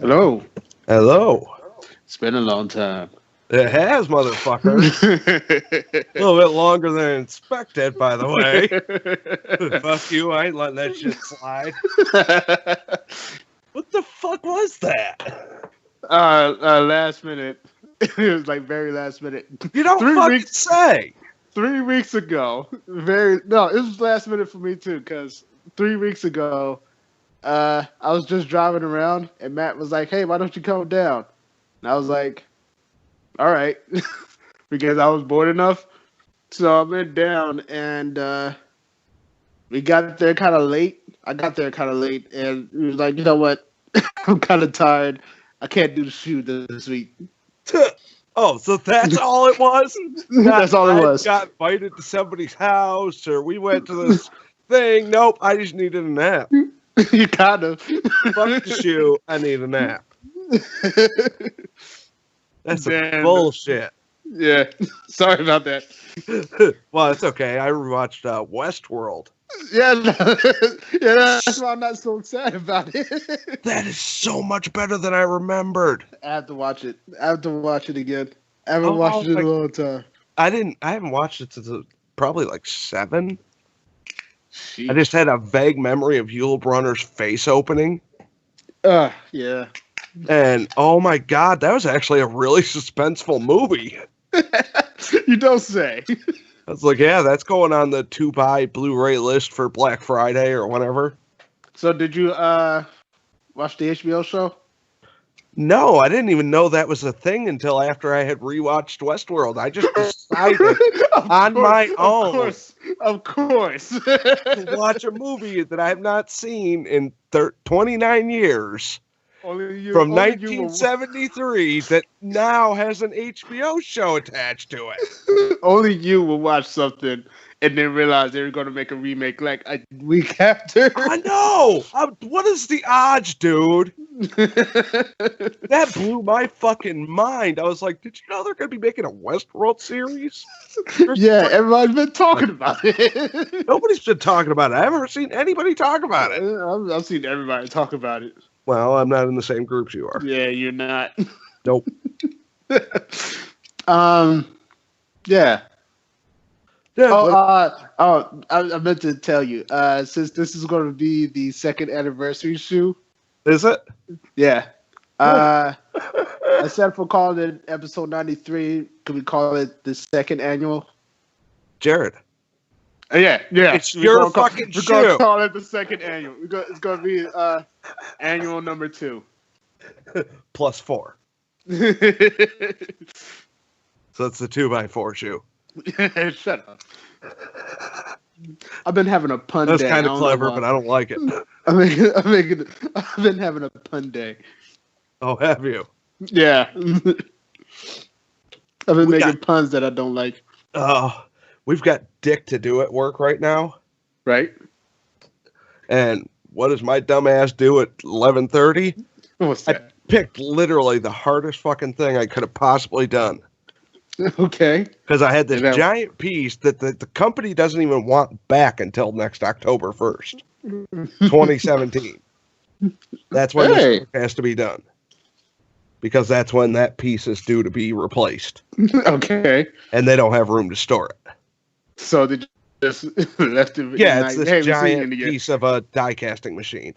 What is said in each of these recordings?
Hello. Hello. It's been a long time. It has, motherfucker. A little bit longer than expected, by the way. Fuck you, I ain't letting that shit slide. What the fuck was that? Last minute. It was like very last minute. You don't Three fucking weeks. say. 3 weeks ago. Very no. It was last minute for me too. Because 3 weeks ago, I was just driving around and Matt was like, "Hey, why don't you come down?" And I was like, "All right," because I was bored enough. So I went down and we got there kind of late. I got there kind of late, and he was like, "You know what? I'm kind of tired. I can't do the shoot this week." Oh, so that's all it was? That's Not all it I was. got invited to somebody's house or we went to this thing. Nope, I just needed a nap. You kind of. Fuck the shoe, I need a nap. That's some Damn. bullshit. Yeah. Sorry about that. Well, it's okay. I rewatched Westworld. Yeah. Yeah. That's why I'm not so excited about it. That is so much better than I remembered. I have to watch it. I have to watch it again. I haven't watched Oh, it in a long time. I haven't watched it since probably like 7. I Sheesh. just had a vague memory of Yul Brynner's face opening, Yeah. and oh my god, that was actually a really suspenseful movie. You don't say. I was like, yeah, that's going on the to buy Blu-ray list for Black Friday or whatever. So did you watch the HBO show? No, I didn't even know that was a thing until after I had rewatched Westworld. I just decided on my own. Of course. To watch a movie that I have not seen in 29 years from only you 1973 that now has an HBO show attached to it. only you will watch something and then realize they're going to make a remake like a week after. I know. What is the odds, dude? That blew my fucking mind. I was like, did you know they're going to be making a Westworld series? Yeah, everybody's been talking about it. Nobody's been talking about it. I haven't seen anybody talk about it. I've seen everybody talk about it. Well, I'm not in the same groups you are. Yeah, you're not. Nope. Yeah. Yeah, I meant to tell you. Since this is going to be the second anniversary shoe, is it? yeah. I said for calling it episode 93, could we call it the second annual? Jared. Yeah. It's your fucking shoe. We're going to call it the second annual. It's going to be annual number 2. +4. So that's the 2x4 shoe. Shut up. I've been having a pun That's day. kind of clever, but I don't like it. I've been having a pun day. Oh, have you? Yeah. I've been making puns that I don't like. We've got Dick to do at work right now. Right? And what does my dumb ass do at 11:30? What's that? I picked literally the hardest fucking thing I could have possibly done. Okay. Because I had this giant piece that the company doesn't even want back until next October 1st, 2017. That's when this work has to be done. Because that's when that piece is due to be replaced. Okay. And they don't have room to store it. So they just left it. Yeah, it's this giant piece of a die casting machine.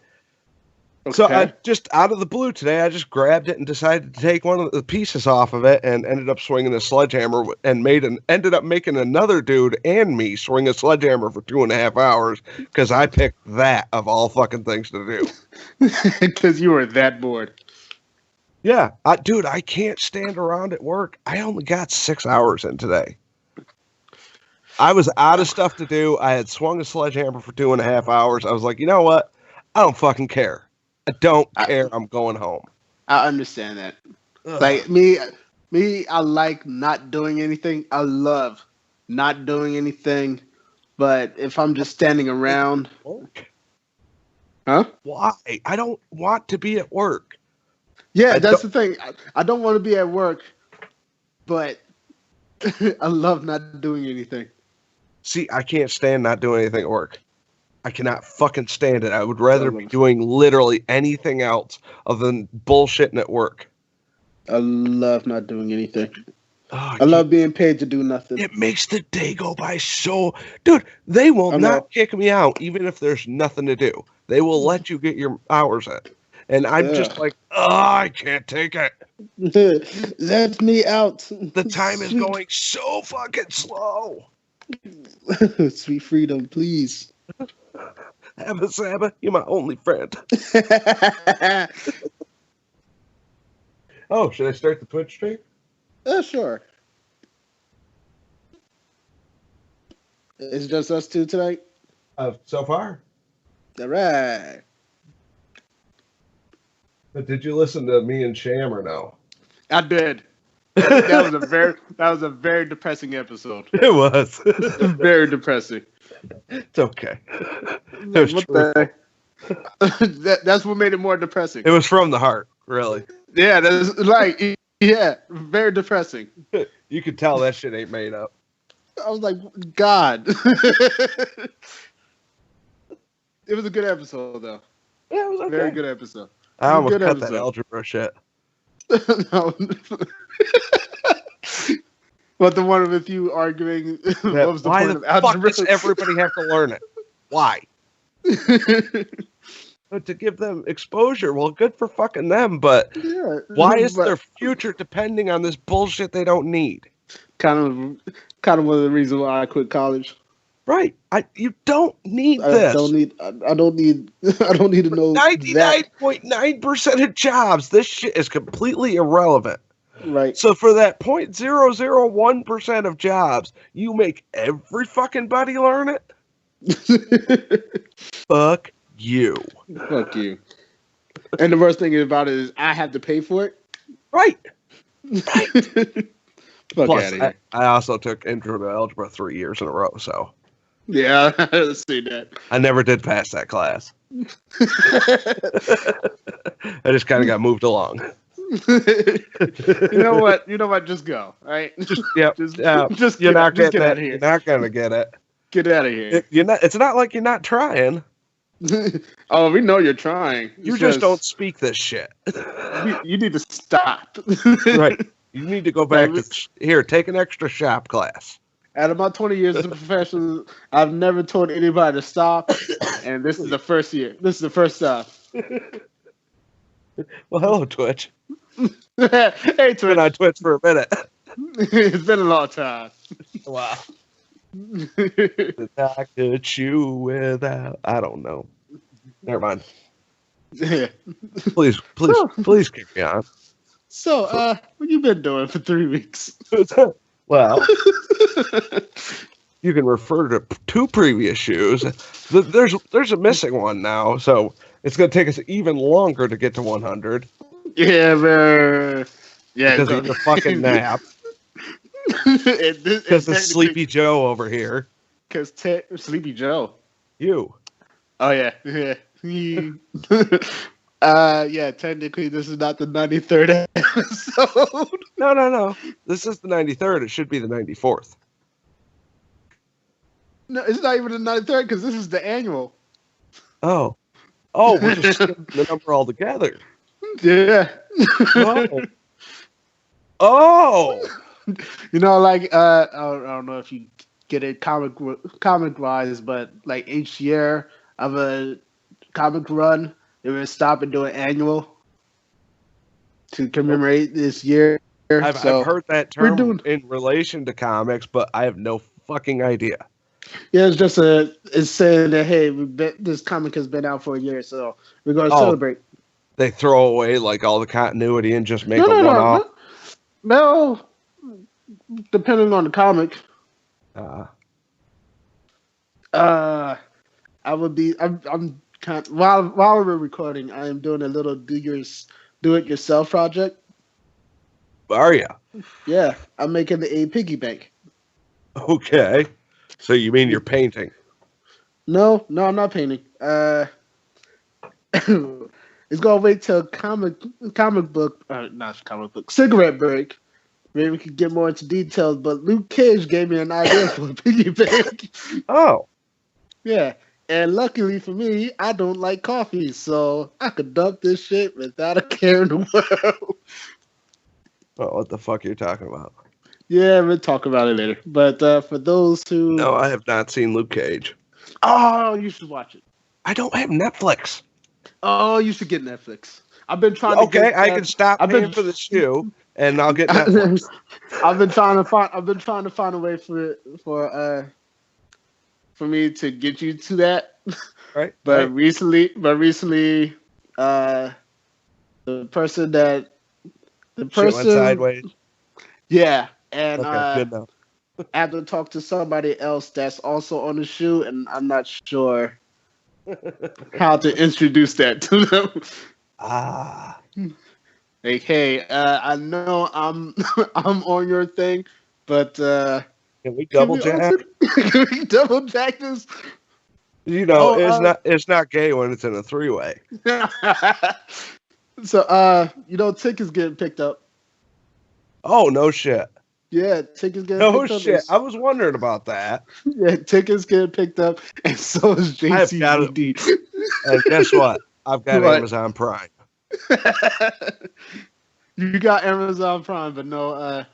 Okay. So I just out of the blue today, I just grabbed it and decided to take one of the pieces off of it and ended up swinging a sledgehammer and ended up making another dude and me swing a sledgehammer for 2.5 hours because I picked that of all fucking things to do. Because you were that bored. Yeah, dude, I can't stand around at work. I only got 6 hours in today. I was out of stuff to do. I had swung a sledgehammer for 2.5 hours. I was like, you know what? I don't fucking care. I don't care. I'm going home. I understand that. Ugh. Like me, I like not doing anything. I love not doing anything. But if I'm just standing around, huh? Why? I don't want to be at work. Yeah, that's the thing. I don't want to be at work, but I love not doing anything. See, I can't stand not doing anything at work. I cannot fucking stand it. I would rather be doing literally anything else other than bullshitting at work. I love not doing anything. Oh, I love being paid to do nothing. It makes the day go by so... Dude, they will not kick me out even if there's nothing to do. They will let you get your hours in. And I'm just like, I can't take it. Let me out. The time is going so fucking slow. Sweet freedom, please. Abba Sabba, you're my only friend. Oh, should I start the Twitch stream? Sure. It's just us two tonight? So far. All right. But did you listen to me and Sham or no? I did. That was a very depressing episode. It was. Very depressing. It's okay. It was that's what made it more depressing. It was from the heart, really. Yeah, that's like, yeah, very depressing. You could tell that shit ain't made up. I was like, God. It was a good episode, though. Yeah, it was okay. Very good episode. I almost cut that algebra shit. No. But the one with you arguing, what was the point of algebra? Why does everybody have to learn it? Why? But to give them exposure, well, good for fucking them, but why is their future depending on this bullshit they don't need? Kind of one of the reasons why I quit college. Right. You don't need this. I don't need to know 99.9% of jobs, this shit is completely irrelevant. Right. So for that 0.001% of jobs, you make every fucking buddy learn it? Fuck you. Fuck you. And the worst thing about it is I have to pay for it. Right. Fuck out of here. I also took Intro to Algebra 3 years in a row, so. Yeah, I see that. I never did pass that class. I just kind of got moved along. You know what? Just go. All right. Just you're not getting it. You're not gonna get it. Get out of here. It's not like you're not trying. Oh, we know you're trying. You just don't speak this shit. You need to stop. Right. You need to go back to take an extra shop class. Out of my 20 years as a professional, I've never told anybody to stop, and this is the first year. This is the first time. Well, hello, Twitch. Hey, Twitch. Been on Twitch for a minute. It's been a long time. Wow. I could chew without. I don't know. Never mind. Yeah. Please kick me on. So, what you been doing for 3 weeks? Well, you can refer to 2 previous shoes. There's a missing one now, so it's going to take us even longer to get to 100. Yeah, man. Yeah, because of the fucking nap. Because the Sleepy Joe over here. Because Sleepy Joe. You. Oh, yeah. Yeah, technically this is not the 93rd episode. No. This is the 93rd. It should be the 94th. No, it's not even the 93rd because this is the annual. Oh, we're just skipping the number altogether. Yeah. Oh. You know, like I don't know if you get it comic wise, but like each year of a comic run, they would stop and do an annual to commemorate this year. I've heard that term in relation to comics, but I have no fucking idea. Yeah, it's saying that, hey, this comic has been out for a year, so we're going to celebrate. They throw away like all the continuity and just make a one-off? No, depending on the comic. I would be. I'm kind of, while we're recording, I am doing a little do-it-yourself project. Are you? Yeah, I'm making a piggy bank. Okay, so you mean you're painting? No, I'm not painting. It's gonna wait till cigarette break. Maybe we could get more into details. But Luke Cage gave me an idea for a piggy bank. Oh, yeah. And luckily for me, I don't like coffee, so I could dump this shit without a care in the world. Oh, what the fuck are you talking about? Yeah, we'll talk about it later. But for those who... No, I have not seen Luke Cage. Oh, you should watch it. I don't have Netflix. Oh, you should get Netflix. I've been trying to get... Okay, I can stop paying for the shoe, and I'll get Netflix. I've been trying to find a way for me to get you to that. Right. But recently, the person went sideways. Yeah, and okay, good enough. I have to talk to somebody else that's also on the shoe, and I'm not sure how to introduce that to them. Like, hey, I know I'm on your thing, but can we double jack? Can we double jack this? You know, it's not gay when it's in a 3-way. So, Tick is getting picked up. Oh, no shit. Yeah, Tick is getting picked up. No shit. I was wondering about that. Yeah, Tick is getting picked up, and so is JCVD. And guess what? I've got Amazon Prime. You got Amazon Prime, but no.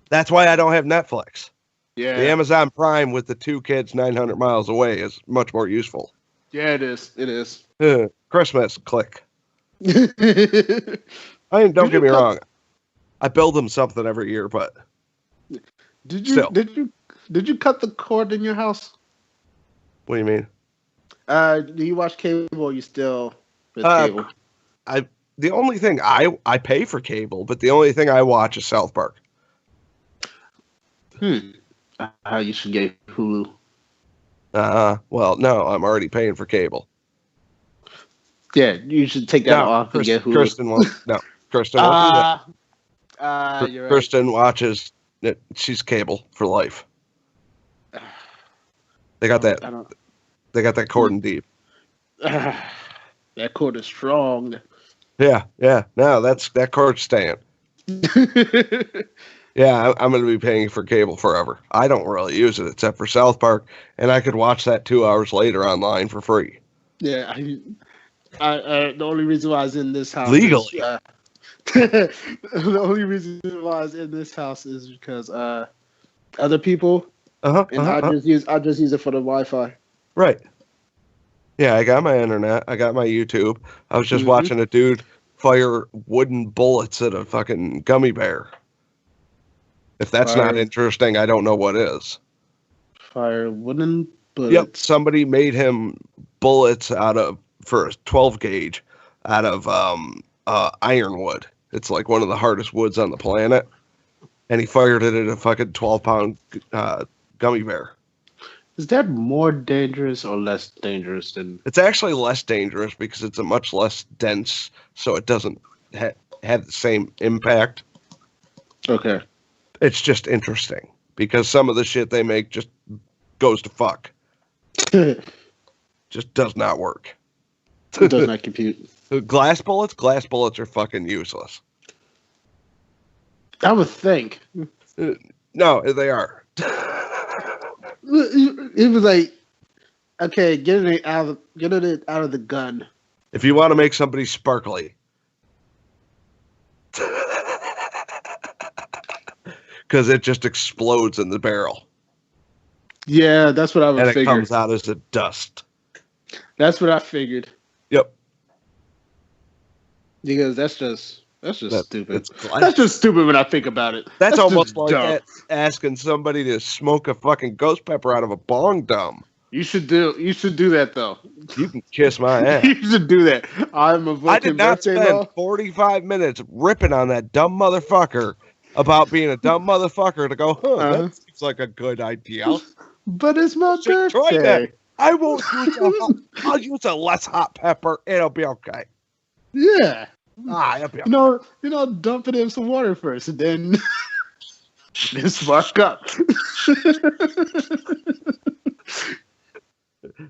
That's why I don't have Netflix. Yeah. The Amazon Prime with the 2 kids 900 miles away is much more useful. Yeah, it is. It is. Christmas, click. Don't get me wrong. I build them something every year, but did you cut the cord in your house? What do you mean? Do you watch cable or you still with cable? The only thing I pay for cable, but the only thing I watch is South Park. You should get Hulu. Well, no, I'm already paying for cable. Yeah, you should take that off and get Hulu. Kristen won't do that. You're right. Kristen watches it. She's cable for life. They got that. They got that cord in deep. That cord is strong. Yeah. No, that cord's staying. Yeah, I'm going to be paying for cable forever. I don't really use it except for South Park, and I could watch that 2 hours later online for free. Yeah, the only reason why I was in this house legally. The only reason why I was in this house is because other people, I just use it for the Wi-Fi. Right. Yeah, I got my internet. I got my YouTube. I was just watching a dude fire wooden bullets at a fucking gummy bear. If that's not interesting, I don't know what is. Fire wooden bullets. Yep, somebody made him bullets for a 12 gauge out of ironwood. It's like one of the hardest woods on the planet. And he fired it at a fucking 12-pound gummy bear. Is that more dangerous or less dangerous than... It's actually less dangerous because it's a much less dense, so it doesn't have the same impact. Okay. It's just interesting because some of the shit they make just goes to fuck. Just does not work. It does not compute. Glass bullets are fucking useless. I would think. No, they are. It was like, okay, getting it out of the gun. If you want to make somebody sparkly, because it just explodes in the barrel. Yeah, that's what I was figuring. And it comes out as a dust. That's what I figured. Yep. Because that's just stupid. Like, that's just stupid when I think about it. That's almost like asking somebody to smoke a fucking ghost pepper out of a bong dum. You should do that though. You can kiss my ass. You should do that. I did not spend 45 minutes ripping on that dumb motherfucker about being a dumb motherfucker to go, that seems like a good idea. But it's my birthday. I won't use I'll use a less hot pepper. It'll be okay. Yeah. It'll be okay. Dump it in some water first and then spark up.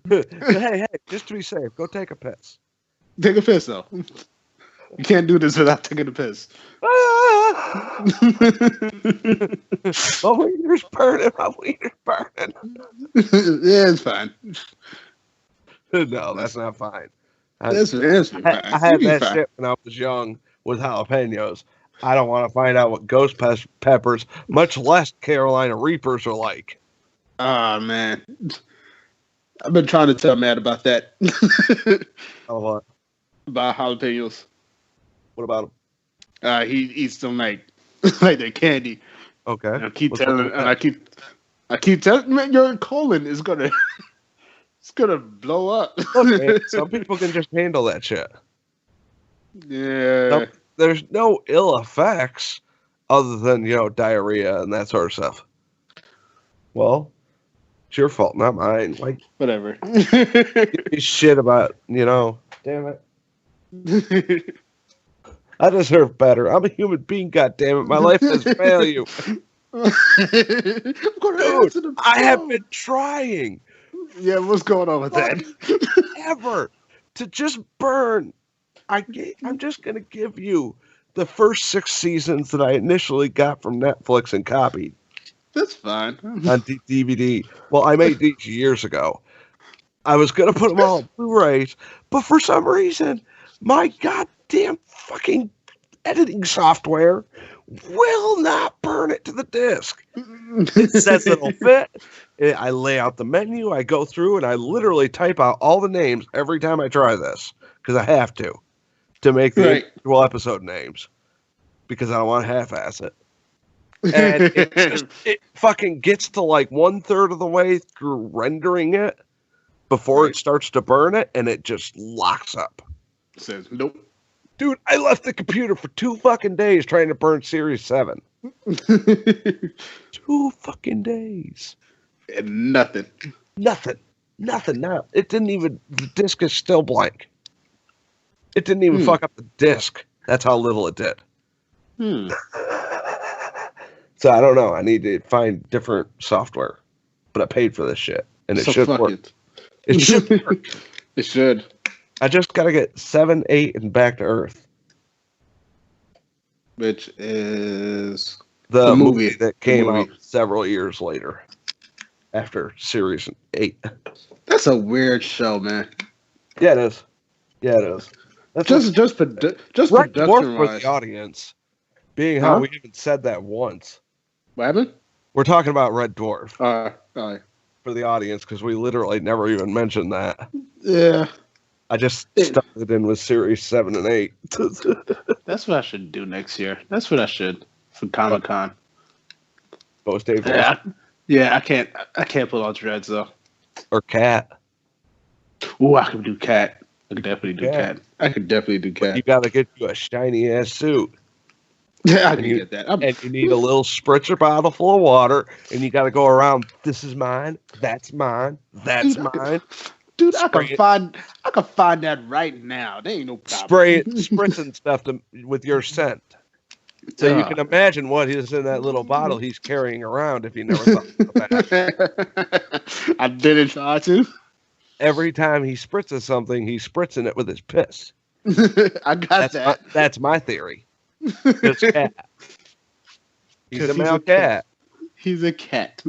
Hey, just to be safe, go take a piss. Take a piss, though. You can't do this without taking a piss. My wiener's burning. Yeah, it's fine. No, that's not fine. That's fine. I had that shit when I was young with jalapenos. I don't want to find out what ghost peppers, much less Carolina Reapers, are like. Oh, man. I've been trying to tell Matt about that. Oh, what? About jalapenos. What about them? He eats them like they're candy. Okay. And I keep telling, and I keep telling, man, your colon is gonna, it's gonna blow up. Look, man, some people can just handle that shit. Yeah. There's no ill effects other than, diarrhea and that sort of stuff. Well, it's your fault, not mine. Like, whatever. Give me shit about, Damn it. I deserve better. I'm a human being, goddammit. My life has value. Dude, I have been trying. Yeah, what's going on with that? Ever to just burn. I'm just going to give you the first 6 seasons that I initially got from Netflix and copied. That's fine. On DVD. Well, I made these years ago. I was going to put them all on Blu-rays, but for some reason, my goddamn fucking editing software will not burn it to the disc. It says it'll fit. I lay out the menu, I go through, and I literally type out all the names every time I try this, because I have to make the individual episode names, because I don't want to half-ass it. And it fucking gets to like 1/3 of the way through rendering it before it starts to burn it, and it just locks up. Says nope. Dude, I left the computer for 2 fucking days trying to burn Series 7. 2 fucking days. And nothing. Nothing. No. It didn't even, the disc is still blank. It didn't even fuck up the disc. That's how little it did. So I don't know. I need to find different software. But I paid for this shit. And it should work. It should work. It should. I just got to get 7, 8, and Back to Earth. Which is the movie that came out several years later. After Series 8. That's a weird show, man. Yeah, it is. That's just production for the audience. Being how we haven't said that once. What happened? We're talking about Red Dwarf. For the audience, because we literally never even mentioned that. Yeah. I just stuck it in with Series 7 and 8. That's what I should do next year. That's what I should for Comic-Con. Post Dave. Yeah, I can't pull out dreads though. Or Cat. Ooh, I could do Cat. I could definitely do Cat. You gotta get you a shiny ass suit. Yeah, I can get that. And you need a little spritzer bottle full of water, and you gotta go around. This is mine. That's mine. That's mine. Dude, I can find that right now. There ain't no problem. Spritzing stuff with your scent. So you can imagine what is in that little bottle he's carrying around if you never thought about that. I didn't try to. Every time he spritzes something, he's spritzing it with his piss. I got that. That's my theory. It's Cat. He's a male cat. He's a cat.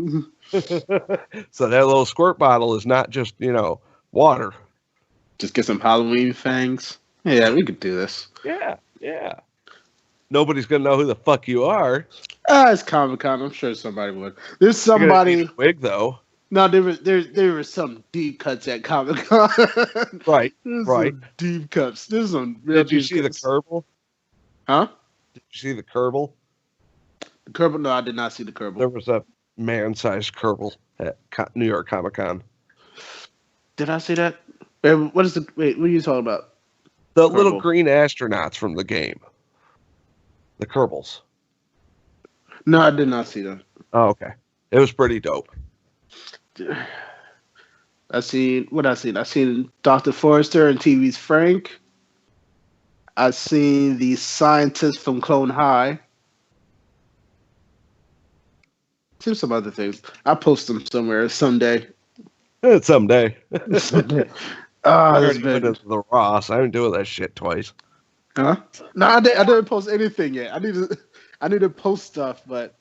So that little squirt bottle is not just, water. Just get some Halloween fangs. Yeah, we could do this. Yeah. Nobody's gonna know who the fuck you are. It's Comic-Con. I'm sure somebody would. There's somebody. Wig though. No, there were some deep cuts at Comic-Con. Right. Some deep cuts. There's some. Did you see the Kerbal? Huh? Did you see the Kerbal? The Kerbal? No, I did not see the Kerbal. There was a man-sized Kerbal at New York Comic-Con. Did I see that? What are you talking about? The Kerbal. Little green astronauts from the game. The Kerbals. No, I did not see them. Oh, okay. It was pretty dope. I seen Dr. Forrester and TV's Frank. I seen the scientist from Clone High. Seen some other things. I'll post them somewhere someday. Someday. There's been the Ross. I've been doing that shit twice. Huh? No, I didn't post anything yet. I need to post stuff, but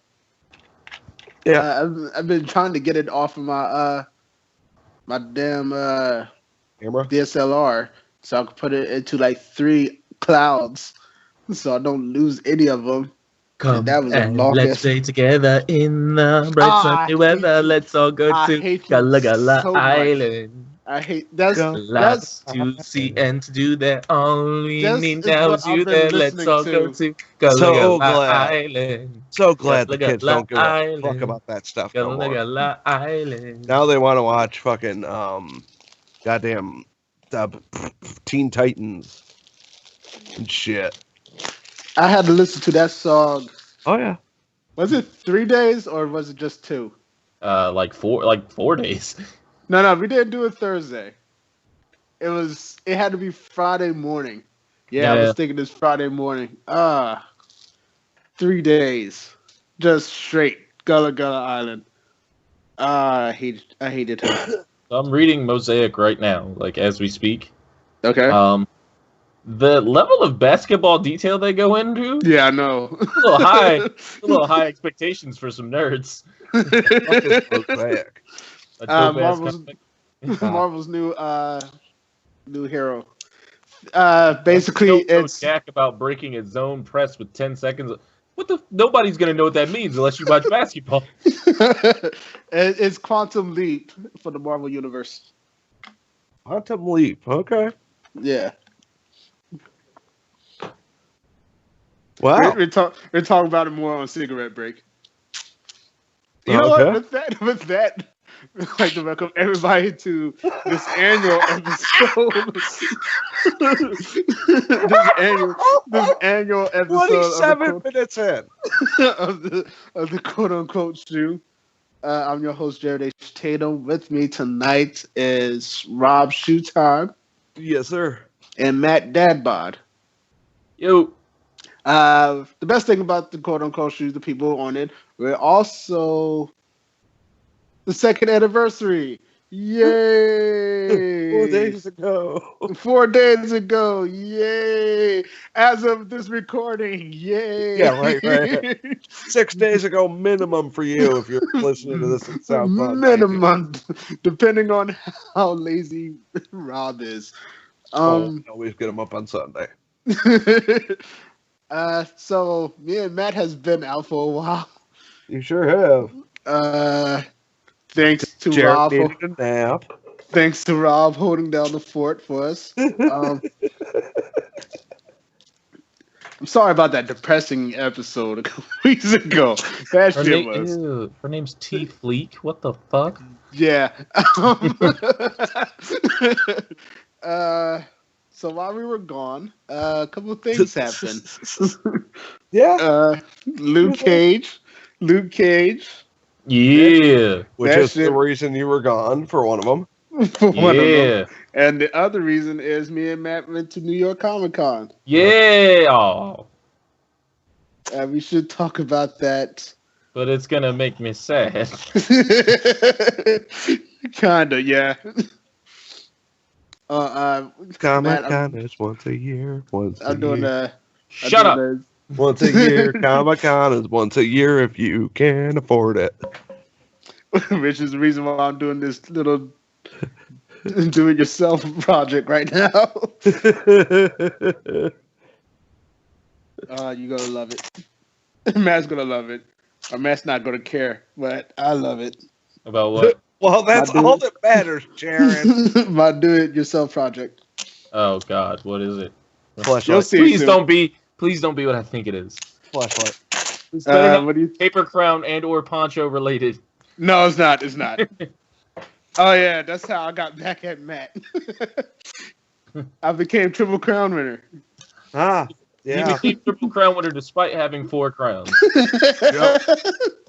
yeah, I've been trying to get it off of my my damn camera DSLR, so I could put it into like 3 clouds, so I don't lose any of them. Come that was and let's stay together in the bright sunny weather. Let's all go to Gullah Gullah Island. I hate that's to see and to do there. All we need now is you there. Let's all go to Gullah Gullah Island. So glad the kids don't give a fuck about that stuff no more. Gullah Island. Now they want to watch fucking goddamn Teen Titans and shit. I had to listen to that song. Oh yeah. Was it 3 days or was it just 2? Like 4 days. No, we didn't do it Thursday. It had to be Friday morning. Yeah, I was thinking it's Friday morning. 3 days. Just straight Gullah Gullah Island. I hate it. I'm reading Mosaic right now, like as we speak. Okay. The level of basketball detail they go into. Yeah, I know. A little high expectations for some nerds. Marvel's new hero. Basically, it's Jack about breaking his zone press with 10 seconds. Nobody's gonna know what that means unless you watch basketball. It's Quantum Leap for the Marvel Universe. Quantum Leap, okay. Yeah. Wow. We're talking about it more on Cigarette Break. You know what? With that, I'd like to welcome everybody to this annual episode. this annual episode 27 minutes in of the quote unquote shoe. I'm your host Jared H. Tatum. With me tonight is Rob Shoe Time. Yes, sir. And Matt Dadbod. Yo. The best thing about the quote unquote shoes, the people on it, we're also the 2nd anniversary. Yay! 4 days ago. 4 days ago. Yay! As of this recording, yay! Yeah, right. 6 days ago, minimum for you if you're listening to this. It sounds minimum, depending on how lazy Rob is. Always get them up on Sunday. So me and Matt has been out for a while. You sure have. Thanks to Jared Rob. Needed a nap. Thanks to Rob holding down the fort for us. I'm sorry about that depressing episode a couple weeks ago. That shit was. Ew, her name's T Fleek. What the fuck? Yeah. So while we were gone, a couple of things happened. Yeah. Luke Cage. Yeah. Which is the reason you were gone for one of them. And the other reason is me and Matt went to New York Comic Con. Yeah. Oh. We should talk about that. But it's going to make me sad. Kinda, yeah. Comic-Con is once a year. Shut up. Once a year. Comic-Con is once a year if you can afford it. Which is the reason why I'm doing this little do-it-yourself project right now. You're going to love it. Matt's going to love it. Or Matt's not going to care, but I love it. About what? Well, that's all that matters, Jared. My do-it-yourself project. Oh God, what is it? Flashlight. Please don't be what I think it is. Flashlight. What do you? Paper crown and or poncho related. No, it's not. It's not. Oh yeah, that's how I got back at Matt. I became Triple Crown winner. Yeah. He became Triple Crown winner despite having 4 crowns. Yep.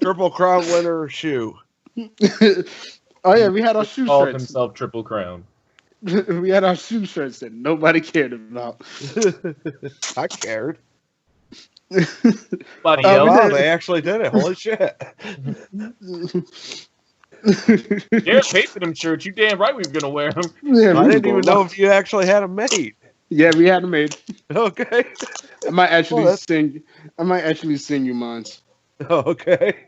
Triple Crown winner shoe. Oh yeah, we had our shoe called shirts. Himself Triple Crown. We had our shoe shirts that nobody cared about. I cared. Wow, they actually did it. Holy shit. Jared paid for them shirts. You damn right we were gonna wear them. Yeah, I didn't even know if you actually had them made. Yeah, we had them made. Okay. I might actually send you mine. Okay.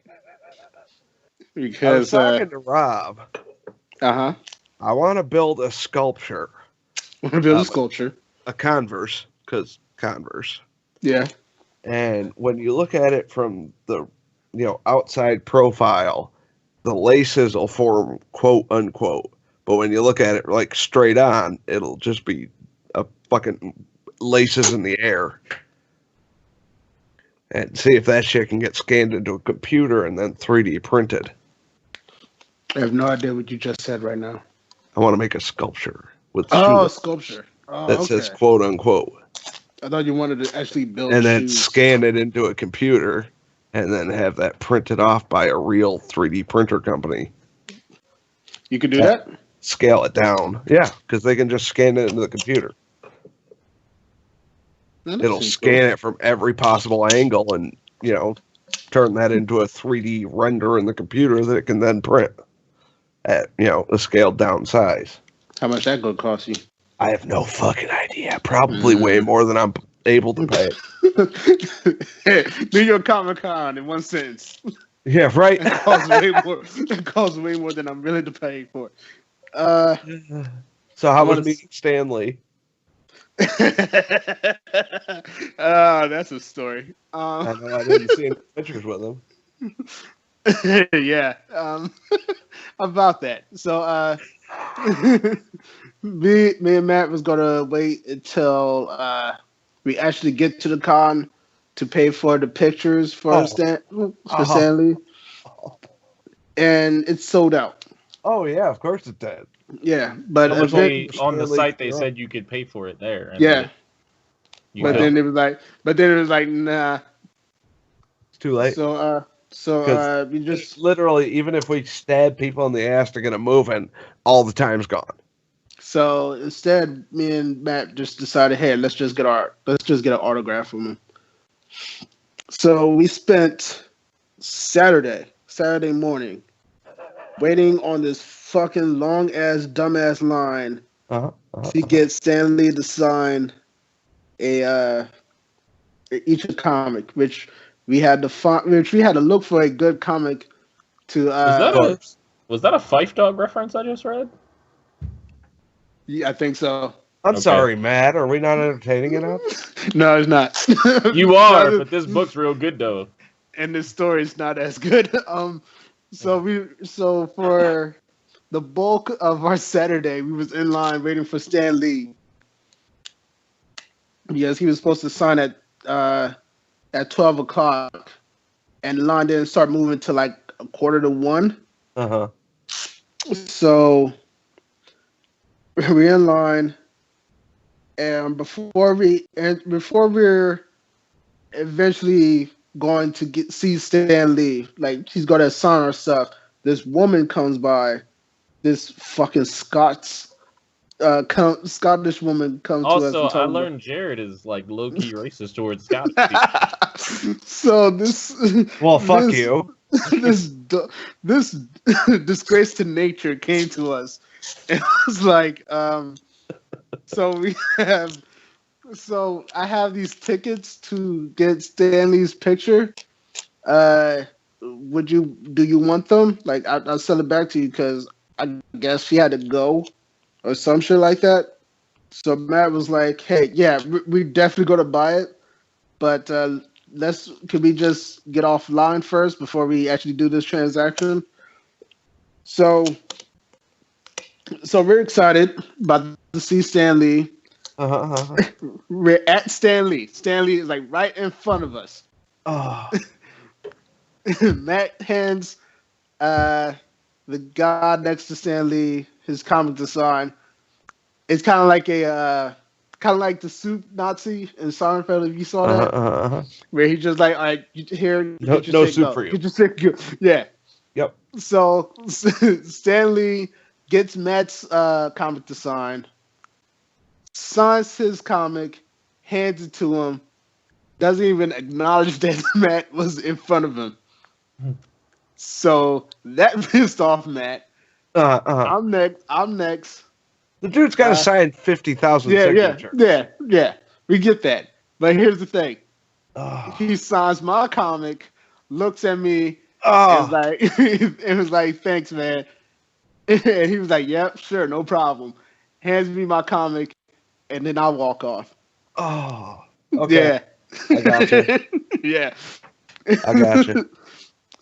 Because I was talking to Rob. Uh-huh. I want to build a sculpture. Want to build a sculpture? A Converse, because Converse. Yeah. And when you look at it from the, outside profile, the laces will form quote unquote. But when you look at it like straight on, it'll just be a fucking laces in the air. And see if that shit can get scanned into a computer and then 3D printed. I have no idea what you just said right now. I want to make a sculpture with sculpture. That says quote unquote. I thought you wanted to actually build and then scan it into a computer and then have that printed off by a real 3D printer company. You could do that? Scale it down. Yeah, because they can just scan it into the computer. It'll scan it from every possible angle and, turn that into a 3D render in the computer that it can then print at, a scaled down size. How much that going to cost you? I have no fucking idea. Probably way more than I'm able to pay. Hey, New York Comic Con in one sentence. Yeah, right. It costs way more than I'm willing to pay for. So how was meeting Stan Lee? That's a story. I know I didn't see any pictures with him. Yeah. About that. So me and Matt was gonna wait until we actually get to the con to pay for the pictures for Stan Lee. And it's sold out. Oh yeah, of course it did. Yeah, but on the site they said you could pay for it there. And yeah, then it was like, nah, it's too late. So we just literally, even if we stab people in the ass to get them moving, all the time's gone. So instead, me and Matt just decided, hey, let's just get an autograph from him. So we spent Saturday morning waiting on this fucking long ass dumbass line to get Stan Lee to sign each comic, which we had to look for a good comic to. Was that a Fife Dog reference I just read? Yeah, I think so. I'm sorry, Matt. Are we not entertaining enough? No, it's not. You are, but this book's real good though. And this story's not as good. So for the bulk of our Saturday, we was in line waiting for Stan Lee. Yes, he was supposed to sign at 12 o'clock, and the line didn't start moving till like 1:45. So we're in line, and before we're eventually going to see Stan Lee, like she's got to sign our stuff, this woman comes by, this fucking Scottish woman comes to us. Also, I learned Jared is like low key racist towards Scottish people. So this. Well, fuck you. This disgrace to nature came to us. It was like, So I have these tickets to get Stan Lee's picture. Do you want them? Like, I'll send it back to you because I guess she had to go or some shit like that. So Matt was like, hey, yeah, we're definitely going to buy it. But could we just get offline first before we actually do this transaction? So we're excited about to see Stan Lee. We're at Stan Lee. Stan Lee is like right in front of us. Matt hands the guy next to Stan Lee his comic to sign. It's kind of like the soup Nazi in Seinfeld. If you saw that, where he just like, all right, here, no soup for you. Yeah. Yep. So Stan Lee gets Matt's comic to sign. Signs his comic, hands it to him, doesn't even acknowledge that Matt was in front of him. So that pissed off Matt. I'm next. The dude's got to sign 50,000 signatures. Yeah. We get that. But here's the thing. He signs my comic, looks at me, and was like, thanks, man. And he was like, "Yep, sure, no problem." Hands me my comic, and then I walk off. Oh, okay. Yeah, I got you. Yeah, I got you.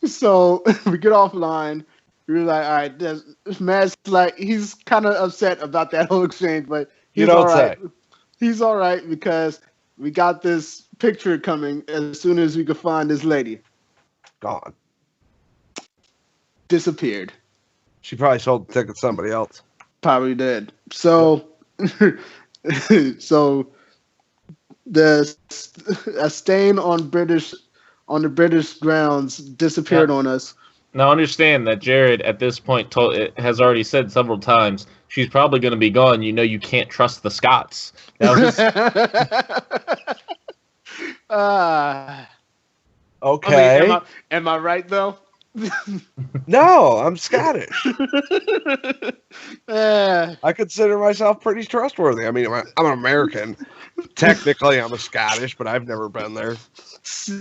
So we get offline. We were like, "All right." Matt's like, he's kind of upset about that whole exchange, but he's all right. He's all right because we got this picture coming as soon as we could find this lady. Gone. Disappeared. She probably sold the ticket to somebody else. Probably did. So, so a stain on the British grounds disappeared on us. Now understand that Jared at this point has already said several times she's probably going to be gone. You know you can't trust the Scots. Okay. I mean, am I right though? No, I'm Scottish. I consider myself pretty trustworthy. I mean, I'm an American. Technically, I'm a Scottish, but I've never been there.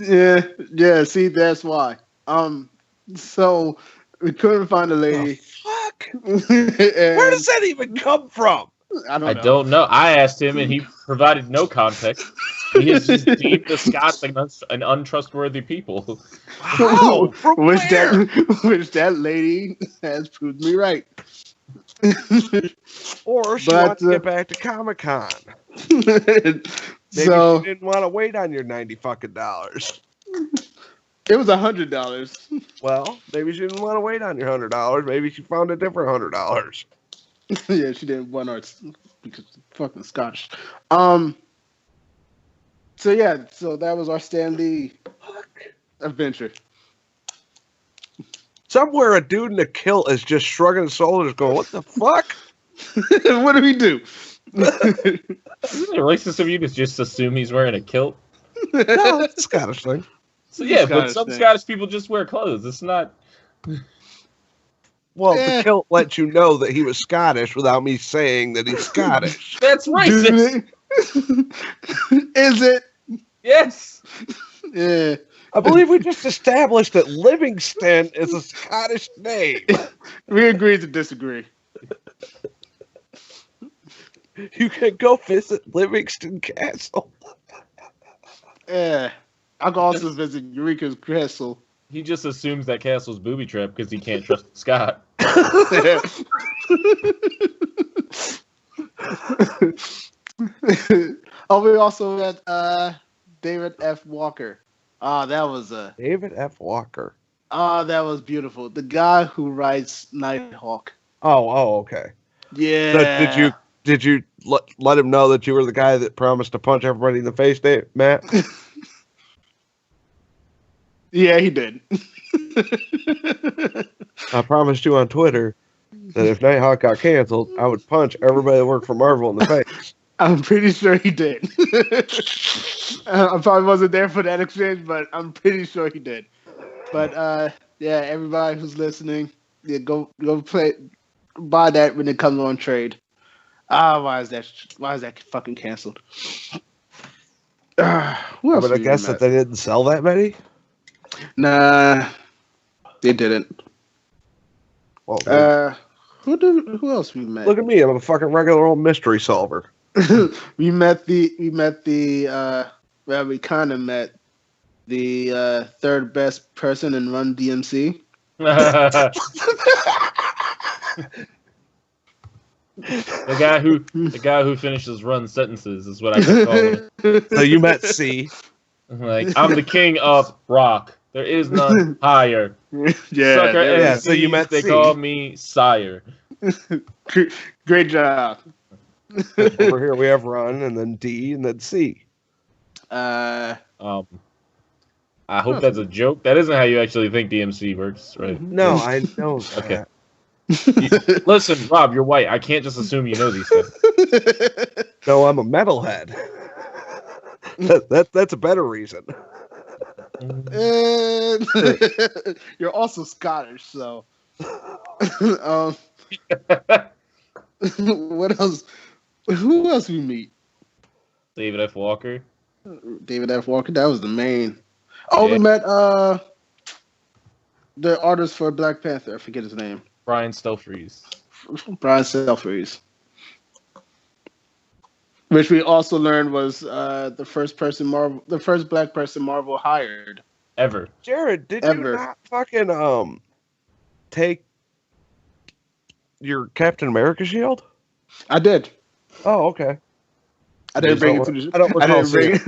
Yeah. See, that's why. So we couldn't find the lady. Fuck. Where does that even come from? I don't know. I asked him, and he provided no context. He has just deemed the Scots an untrustworthy people. Wow. Which that lady has proved me right. Or she wants to get back to Comic-Con. Maybe she didn't want to wait on your $90 fucking dollars. It was $100. Well, maybe she didn't want to wait on your $100. Maybe she found a different $100. Yeah, she didn't want ours because fucking Scottish. So that was our Stan Lee adventure. Somewhere a dude in a kilt is just shrugging his shoulders, going, "What the fuck? What do we do?" Isn't it racist of you to just assume he's wearing a kilt? No, it's a Scottish thing. So yeah, but some Scottish people just wear clothes. It's not. Well, the kilt lets you know that he was Scottish without me saying that he's Scottish. That's racist. Is it? Yes. Yeah. I believe we just established that Livingston is a Scottish name. We agreed to disagree. You can go visit Livingston Castle. Yeah. I can also visit Eureka's Castle. He just assumes that castle's booby trap because he can't trust Scott. We also had David F. Walker. That was David F. Walker. That was beautiful. The guy who writes Nighthawk. Oh, okay. Yeah. So did you let him know that you were the guy that promised to punch everybody in the face, Matt? Yeah, he did. I promised you on Twitter that if Nighthawk got canceled, I would punch everybody that worked for Marvel in the face. I'm pretty sure he did. I probably wasn't there for that exchange, but I'm pretty sure he did. But everybody who's listening, go buy that when it comes on trade. Why is that fucking canceled? I guess that they didn't sell that many. Nah, they didn't. Well, who else we met? Look at me, I'm a fucking regular old mystery solver. we kind of met the third best person in Run DMC. The guy who finishes Run sentences is what I kept calling him. So you met C. Like, I'm the king of rock. There is none higher. Yeah. So you met They C. call me sire. Great job. Over here we have Run, and then D, and then C. I hope that's a joke. That isn't how you actually think DMC works, right? No, I know that. Okay. Listen, Rob, you're white. I can't just assume you know these things. No, I'm a metalhead. That's a better reason. And you're also Scottish, so. What else? Who else we meet? David F. Walker. That was the main. Oh, yeah. We met the artist for Black Panther. I forget his name. Brian Stelfreeze. Brian Stelfreeze. Which we also learned was the first black person Marvel hired. Ever. Jared, did you not fucking take your Captain America shield? I did. Oh, okay. I didn't bring it to the. I don't recall seeing it.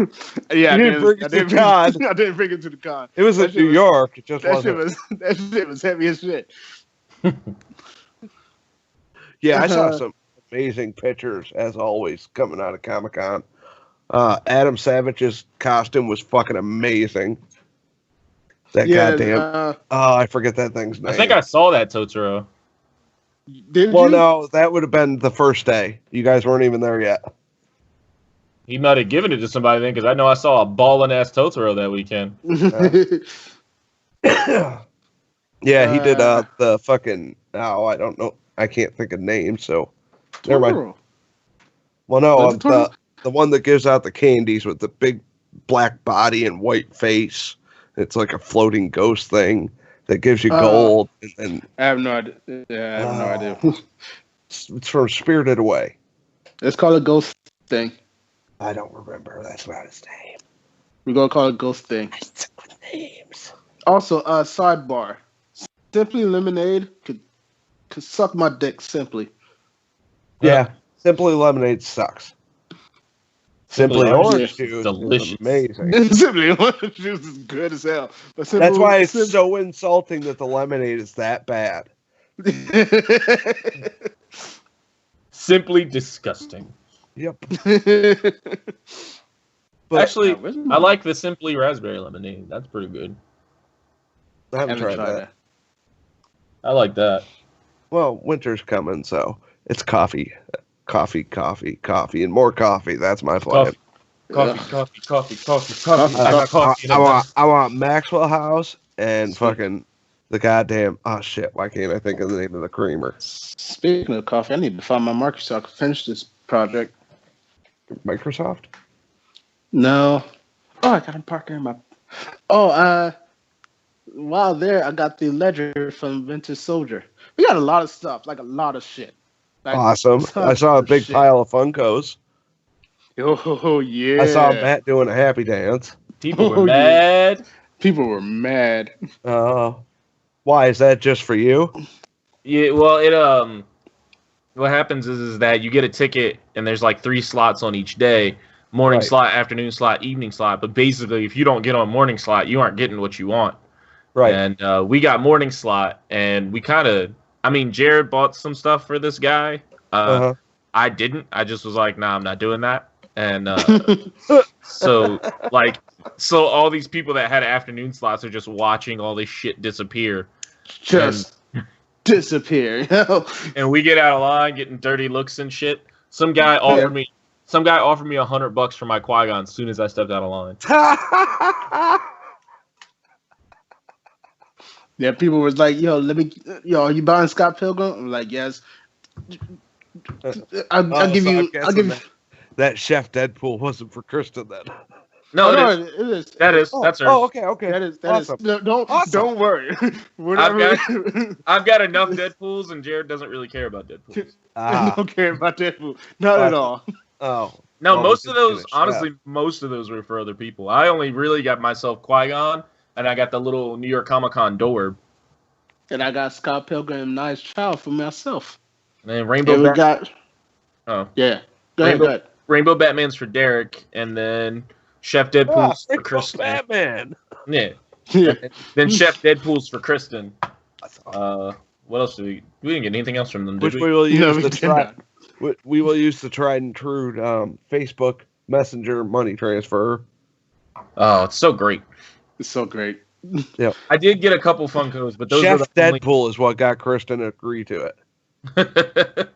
Yeah, I didn't bring it to the con. I didn't bring it to the con. It was in New York. It just wasn't. That shit was heavy as shit. Yeah, I saw some amazing pictures, as always, coming out of Comic-Con. Adam Savage's costume was fucking amazing. That goddamn... I forget that thing's name. I think I saw that Totoro. No, that would have been the first day. You guys weren't even there yet. He might have given it to somebody then, because I know I saw a ballin' ass Totoro that weekend. Yeah, he did the fucking... Oh, I don't know. I can't think of names, so... Never mind. Well, no, the one that gives out the candies with the big black body and white face. It's like a floating ghost thing that gives you gold. And I have no idea. Yeah, I have no idea. It's from Spirited Away. Let's call it Ghost Thing. I don't remember. That's not his name. We're going to call it Ghost Thing. I suck with names. Also, sidebar. Simply Lemonade could suck my dick, simply. Yeah, Simply Lemonade sucks. Simply Orange Juice delicious. Is amazing. Simply Orange Juice is good as hell. But that's why it's so insulting that the lemonade is that bad. Simply disgusting. Yep. But actually, I like the Simply Raspberry Lemonade. That's pretty good. I haven't tried that. I like that. Well, winter's coming, so it's coffee, and more coffee. That's my plan. Coffee. I want Maxwell House and fucking the goddamn... Oh, shit. Why can't I think of the name of the creamer? Speaking of coffee, I need to find my marker so I can finish this project. Microsoft? No. Oh, I got a Parker in my... while there, I got the Ledger from Vintage Soldier. We got a lot of stuff, like a lot of shit. Like, awesome. I saw a big pile of Funkos. Oh, yeah. I saw Matt doing a happy dance. People were mad. Yeah. People were mad. Why? Is that just for you? Yeah, well, what happens is that you get a ticket, and there's like 3 slots on each day. Morning slot, afternoon slot, evening slot. But basically, if you don't get on morning slot, you aren't getting what you want. Right. And we got morning slot, and we kind of... I mean, Jared bought some stuff for this guy. I didn't. I just was like, nah, I'm not doing that. And so all these people that had afternoon slots are just watching all this shit disappear. Disappear. And we get out of line, getting dirty looks and shit. Some guy offered me $100 for my Qui-Gon as soon as I stepped out of line. Yeah, people was like, "Yo, are you buying Scott Pilgrim?" I'm like, "Yes." I'll give you. That Chef Deadpool wasn't for Kristen then. No, it is. That's her. Oh, okay. That is awesome. Don't worry. I've got enough Deadpools, and Jared doesn't really care about Deadpools. I don't care about Deadpool. Not at all. Oh. No, most of those were for other people. I only really got myself Qui-Gon. And I got the little New York Comic Con door. And I got Scott Pilgrim Nice Child for myself. And then Rainbow Batman. Yeah. Go ahead. Rainbow Batman's for Derek. And then Chef Deadpool's for Kristen. Batman. Yeah. Then Chef Deadpool's for Kristen. What else did we didn't get anything else from them, did we will use we will use the tried and true Facebook Messenger money transfer. Oh, it's so great. It's so great. Yeah, I did get a couple Funkos, but those Chef were Deadpool is what got Kristen to agree to it.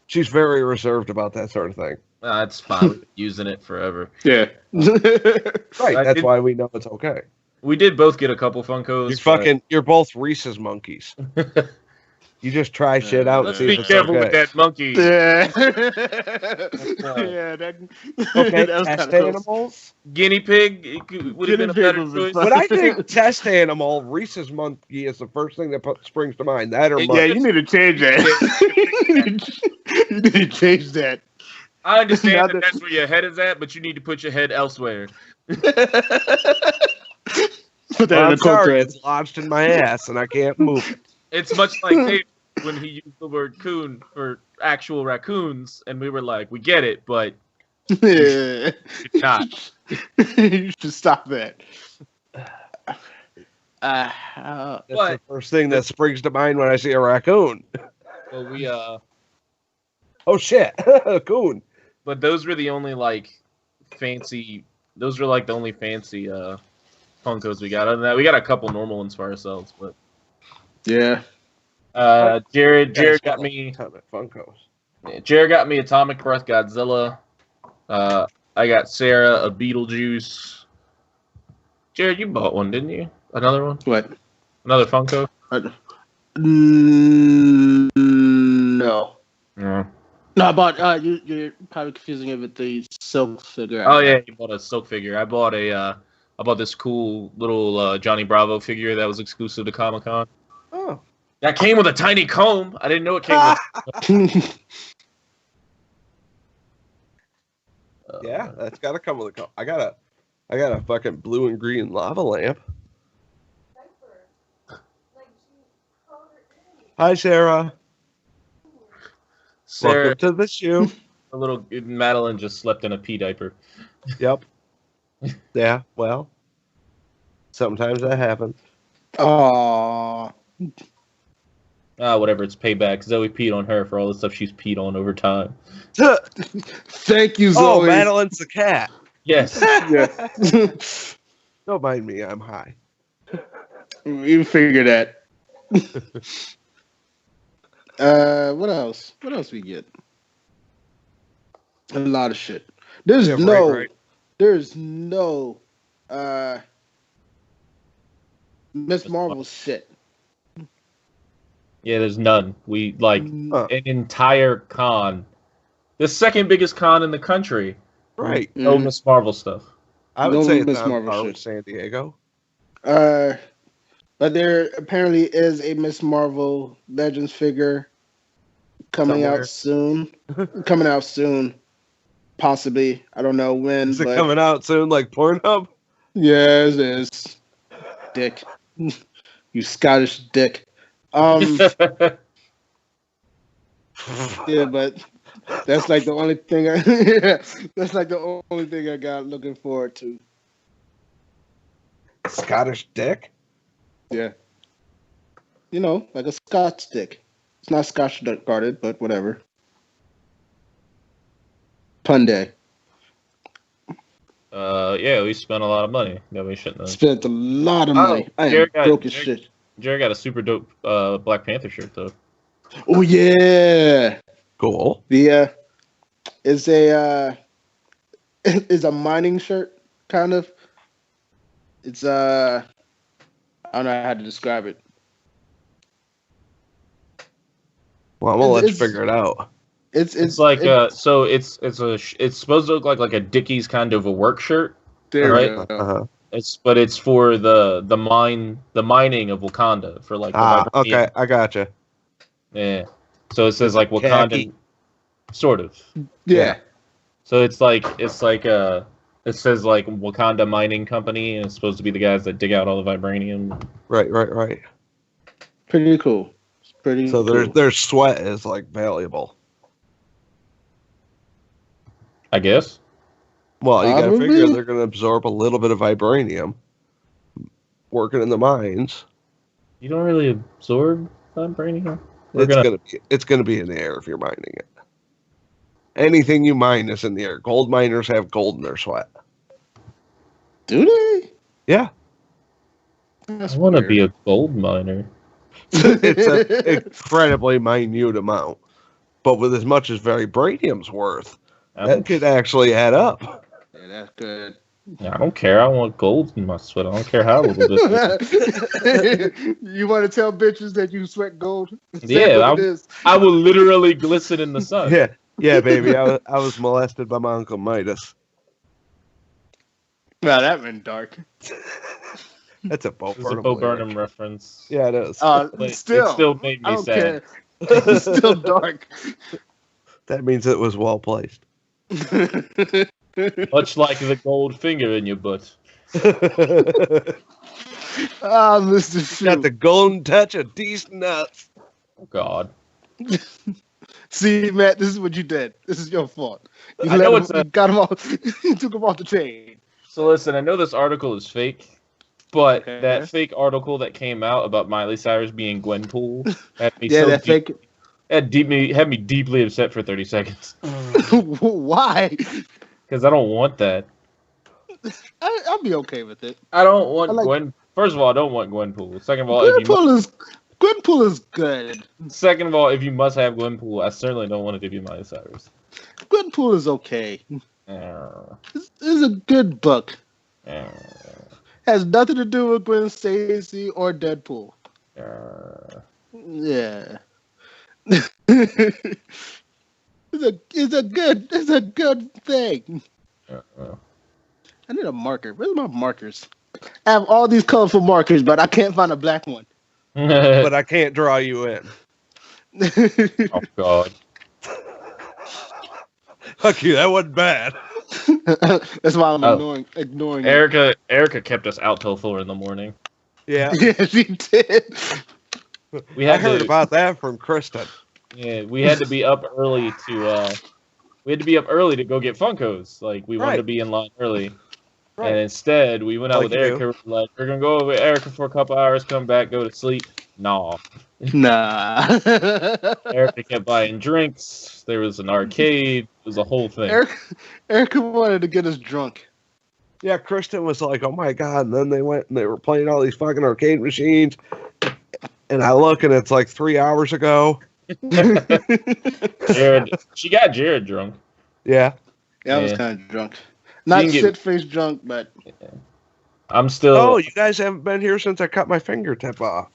She's very reserved about that sort of thing. It's fine. We've been using it forever. Yeah. Right. That's why we know it's okay. We did both get a couple Funkos. You're both Reese's monkeys. You just try shit out. Let's be careful with that monkey. Yeah. Okay, test animals. Guinea pig would have been a better choice. When I think test animal, Reese's monkey is the first thing that springs to mind. That or yeah, you need to change that. You need to change that. I understand that's where your head is at, but you need to put your head elsewhere. Put that in a sorry, it's lodged in my ass and I can't move it. It's much like Dave when he used the word coon for actual raccoons, and we were like, we get it, but not. You should stop that. That's the first thing that springs to mind when I see a raccoon. Well, we oh shit, a coon. But those were the only fancy. Those were the only fancy Funkos we got. Other than that, we got a couple normal ones for ourselves, but yeah. Jared got me Funkos. Yeah, Jared got me Atomic Breath Godzilla. I got Sarah a Beetlejuice. Jared, you bought one, didn't you? Another one? What? Another Funko? No. Yeah. No, I bought. You're probably confusing it with the Silk figure. Oh yeah, you bought a Silk figure. I bought this cool little Johnny Bravo figure that was exclusive to Comic-Con. Oh. That came with a tiny comb. I didn't know it came with. Yeah, that's gotta come with a comb. I got a fucking blue and green lava lamp. Hi, Sarah. Welcome to the show. A little Madeline just slept in a pee diaper. Yep. Yeah. Well, sometimes that happens. Aww. Whatever. It's payback. Zoe peed on her for all the stuff she's peed on over time. Thank you, Zoe. Oh, Madeline's the cat. Yes. Yeah. Don't mind me. I'm high. You figure that. What else? What else we get? A lot of shit. There's no Miss Marvel shit. Yeah, there's none. We an entire con. The second biggest con in the country. Right. No Miss Marvel stuff. I would say it's on San Diego. But there apparently is a Miss Marvel Legends figure coming out soon. Possibly. I don't know when. Is it coming out soon like Pornhub? Yes, it is. Dick. You Scottish dick. Yeah, but that's like the only thing I got looking forward to. Scottish dick? Yeah. You know, like a Scotch dick. It's not Scotch guarded, but whatever. Pun day. Yeah, we spent a lot of money. No, we shouldn't have. Spent a lot of money. I am broke as shit. Jared got a super dope Black Panther shirt, though. Oh, yeah. Cool. The it's a mining shirt, kind of. It's I don't know how to describe it. Well, I'm gonna let you figure it out. It's like it's supposed to look like a Dickies kind of a work shirt, right? Uh-huh. It's for the mining of Wakanda for like. Okay, I gotcha. Yeah, so it says like Wakanda, sort of. Yeah. So it says like Wakanda Mining Company, and it's supposed to be the guys that dig out all the vibranium. Right. Pretty cool. It's pretty. So cool. their sweat is like valuable. I guess. Well, you gotta figure they're gonna absorb a little bit of vibranium working in the mines. You don't really absorb vibranium. It's gonna be in the air if you're mining it. Anything you mine is in the air. Gold miners have gold in their sweat. Do they? Yeah. I want to be a gold miner. It's an incredibly minute amount, but with as much as vibranium's worth, that could actually add up. Yeah, that's good. I don't care. I want gold in my sweat. I don't care how little this is. You want to tell bitches that you sweat gold? Yeah, I will literally glisten in the sun. Yeah, baby. I was molested by my Uncle Midas. Well, that went dark. That's a Bo Burnham reference. Yeah, it is. It still made me sad. It's still dark. That means it was well placed. Much like the gold finger in your butt. Mr. Shoe. Got the golden touch of decent nuts. Oh, God. See, Matt, this is what you did. This is your fault. You got him off. You took him off the chain. So listen, I know this article is fake, but that fake article that came out about Miley Cyrus being Gwenpool had me fake. Had me deeply upset for 30 seconds. Why? Because I don't want that. I'll be okay with it. I don't want Gwen. First of all, I don't want Gwenpool. Second of all, Gwenpool is good. Second of all, if you must have Gwenpool, I certainly don't want it to be Miley Cyrus. Gwenpool is okay. It's a good book. Has nothing to do with Gwen Stacy or Deadpool. Yeah. It's a good thing. I need a marker. Where's my markers? I have all these colorful markers, but I can't find a black one. But I can't draw you in. Oh, God. Fuck you, that wasn't bad. That's why I'm ignoring Erica kept us out till 4 a.m. Yeah. Yeah, she did. I heard about that from Kristen. Yeah, we had to be up early to go get Funkos. Like, we wanted to be in line early. Right. And instead, we went out with Erica. Like, we're going to go with Erica for a couple hours, come back, go to sleep. Nah. Erica kept buying drinks. There was an arcade. It was a whole thing. Erica wanted to get us drunk. Yeah, Kristen was like, oh my God. And then they went and they were playing all these fucking arcade machines. And I look and it's like 3 hours ago. She got Jared drunk. Yeah. Yeah, I was kind of drunk. Not shit-faced drunk, but... I'm still... Oh, you guys haven't been here since I cut my fingertip off.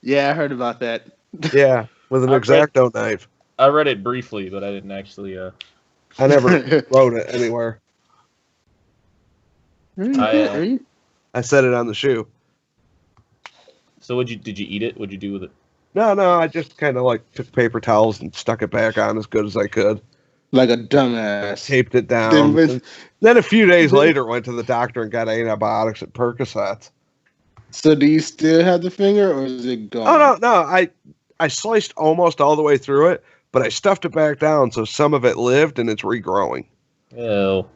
Yeah, I heard about that. Yeah, with an X-Acto knife. I read it briefly, but I didn't actually... I never wrote it anywhere. I set it on the shoe. So did you eat it? What'd you do with it? No, I just kind of like took paper towels and stuck it back on as good as I could. Like a dumbass. Taped it down. Then a few days later went to the doctor and got antibiotics and Percocets. So do you still have the finger or is it gone? Oh, no. I sliced almost all the way through it, but I stuffed it back down so some of it lived and it's regrowing. Oh.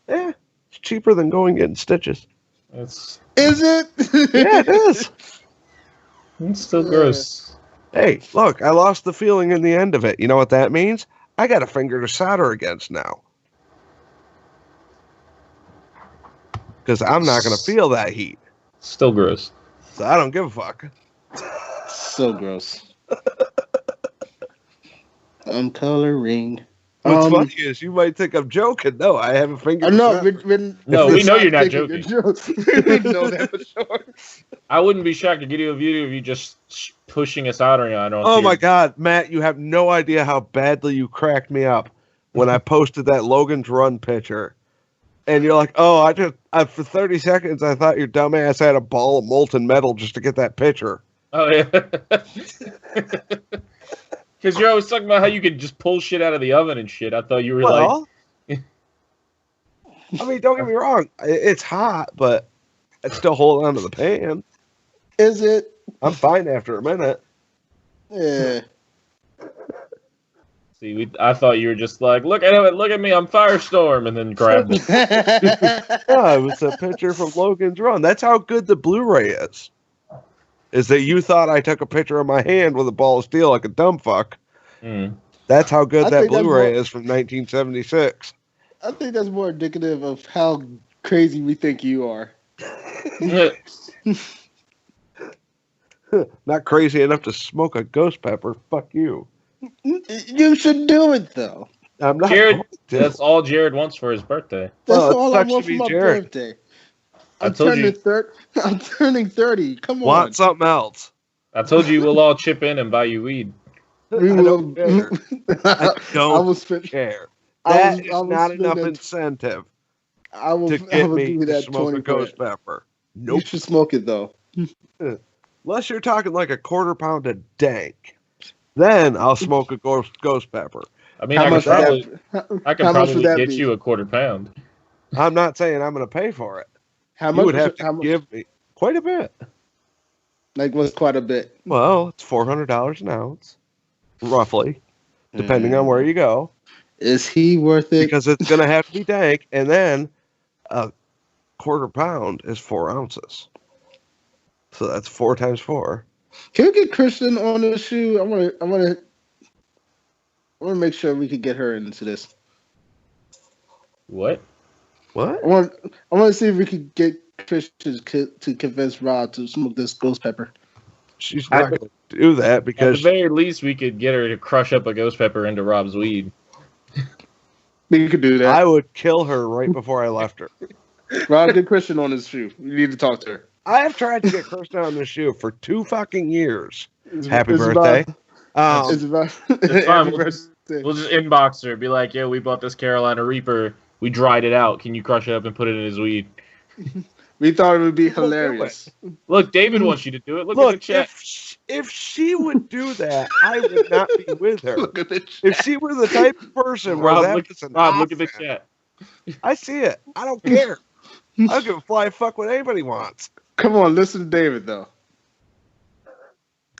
Yeah, it's cheaper than going getting stitches. Is it? Yeah, it is. It's still gross. Hey, look, I lost the feeling in the end of it. You know what that means? I got a finger to solder against now. Because I'm not going to feel that heat. Still gross. So I don't give a fuck. So gross. I'm coloring. What's funny is you might think I'm joking. No, I have a finger. No, we know you're not joking. We know that for sure. I wouldn't be shocked to get you a video of you just pushing a soldering iron on. Oh my God, Matt, you have no idea how badly you cracked me up when I posted that Logan's Run picture. And you're like, oh, for 30 seconds, I thought your dumbass had a ball of molten metal just to get that picture. Oh, yeah. Because you're always talking about how you could just pull shit out of the oven and shit. I thought you were like... I mean, don't get me wrong. It's hot, but it's still holding onto the pan. Is it? I'm fine after a minute. Yeah. See, I thought you were just like, look at me, I'm Firestorm, and then grabbed it. Yeah, it was a picture from Logan's Run. That's how good the Blu-ray is. Is that you thought I took a picture of my hand with a ball of steel like a dumb fuck. Mm. That's how good that Blu-ray is from 1976. I think that's more indicative of how crazy we think you are. Not crazy enough to smoke a ghost pepper. Fuck you. You should do it, though. I'm not. Jared, that's all Jared wants for his birthday. That's all I want for my birthday. I'm turning 30. Come on. Want something else? I told you we'll all chip in and buy you weed. I don't care. I don't care. That is not enough incentive to get me to smoke a ghost pepper. Nope. You should smoke it, though. Unless you're talking like a quarter pound of dank. Then I'll smoke a ghost pepper. I mean, I could probably get you a quarter pound. I'm not saying I'm going to pay for it. How much? You would have to give me quite a bit. Like, what's quite a bit? Well, it's $400 an ounce, roughly, depending on where you go. Is he worth it? Because it's going to have to be dank, and then a quarter pound is 4 ounces. So that's 4 times 4. Can we get Kristen on the shoe? I want to make sure we could get her into this. What? I want to see if we could get Kristen to convince Rob to smoke this ghost pepper. She's not going to do that because at the very least we could get her to crush up a ghost pepper into Rob's weed. We could do that. I would kill her right before I left her. Rob, get Kristen on his shoe. You need to talk to her. I have tried to get Kristen on the shoe for 2 fucking years. Happy birthday. It's fine. We'll just inbox her. Be like, yo, we bought this Carolina Reaper. We dried it out. Can you crush it up and put it in his weed? We thought it would be hilarious. Look, David wants you to do it. Look at the chat. If she would do that, I would not be with her. Look at the chat. If she were the type of person where Rob, look at the chat. I see it. I don't care. I don't give a flying fuck what anybody wants. Come on, listen to David, though.